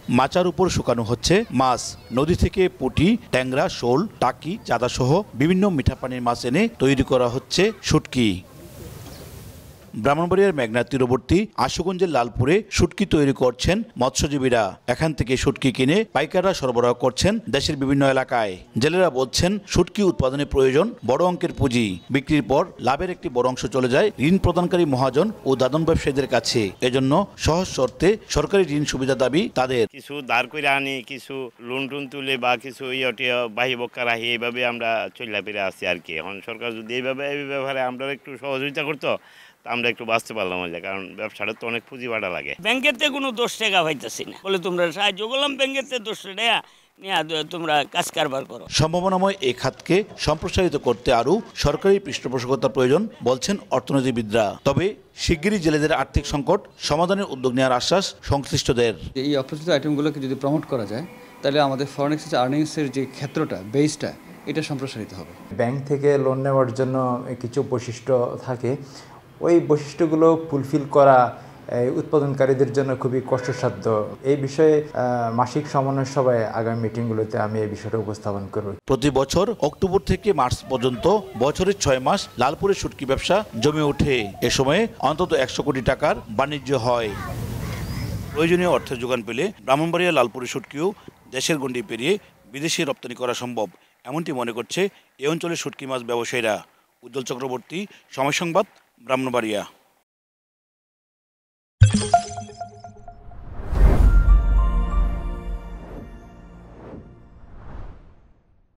মাচার উপর শুকানো হচ্ছে মাছ। নদী থেকে পুঁটি, ট্যাংরা, শোল, টাকি, চাঁদাসহ বিভিন্ন মিঠা পানির মাছ এনে তৈরি করা হচ্ছে শুটকি। ব্রাহ্মণবাড়িয়ার মেঘনা তীরবর্তী আশুগঞ্জের লালপুরে শুটকি তৈরি করছেন মৎস্যজীবীরা। এখান থেকে শুটকি কিনে পাইকাররা সরবরাহ করছেন দেশের বিভিন্ন এলাকায়। জেলেরা বলছেন, শুটকি উৎপাদনে প্রয়োজন বড় অঙ্কের পুঁজি। বিক্রির পর লাভের একটি বড় অংশ চলে যায় ঋণ প্রদানকারী মহাজন ও দাদন ব্যবসায়ীদের কাছে। এজন্য সহজ শর্তে সরকারি ঋণ সুবিধা দাবি তাদের। কিছু দাঁড় করে আনি, কিছু লোন টুন তুলে বা কিছু বাহি বক্কা রাহি, এইভাবে আমরা চলে ফিরে আসি আর কি। এখন সরকার যদি এই ব্যাপারে আমরা একটু সহযোগিতা করতো, আমরা একটু বাঁচতে পারলাম। কারণ ব্যবসাটা তো অনেক পুঁজি বাড়া লাগে। ব্যাংকের থেকে কোনো 10 টাকা পাইতেছি না, বলে তোমরা সাহায্য করলাম, ব্যাংকের থেকে 10 টাকা নিয়ে তোমরা কাজ কারবার করো। সম্ভাবনাময় এই খাতকে সম্প্রসারিত করতে আরও সরকারি পৃষ্ঠপোষকতার প্রয়োজন বলছেন অর্থনীতিবিদরা। তবে শিগগিরই জেলেদের আর্থিক সংকট সমাধানের উদ্যোগ নেওয়ার আশ্বাস সংশ্লিষ্টদের। এই অপ্রচলিত আইটেমগুলোকে যদি প্রমোট করা যায়, তাহলে আমাদের ফরেন এক্সচেঞ্জ আর্নিংসের যে ক্ষেত্রটা, বেসটা, এটা সম্প্রসারিত হবে। ব্যাংক থেকে লোন নেওয়ার জন্য কিছু বৈশিষ্ট্য থাকে, ওই বৈশিষ্ট্যগুলো ফুলফিল করা উৎপাদনকারীদের জন্য খুবই কষ্টসাধ্য। এই বিষয়ে মাসিক সমন্বয় সভায় আগামী মিটিংগুলোতে আমি এই বিষয়টা উপস্থাপন করব। প্রতি বছর অক্টোবর থেকে মার্চ পর্যন্ত বছরের 6 মাস লালপুরের শুটকি ব্যবসা জমে ওঠে। এ সময়ে অন্তত 100 কোটি টাকার বাণিজ্য হয়। প্রয়োজনীয় অর্থের যোগান পেলে ব্রাহ্মণবাড়িয়া লালপুরের শুটকিও দেশের গণ্ডি পেরিয়ে বিদেশে রপ্তানি করা সম্ভব, এমনটি মনে করছে এ অঞ্চলের শুটকি মাছ ব্যবসায়ীরা। উজ্জ্বল চক্রবর্তী, সময় সংবাদ, ব্রাহ্মণবাড়িয়া।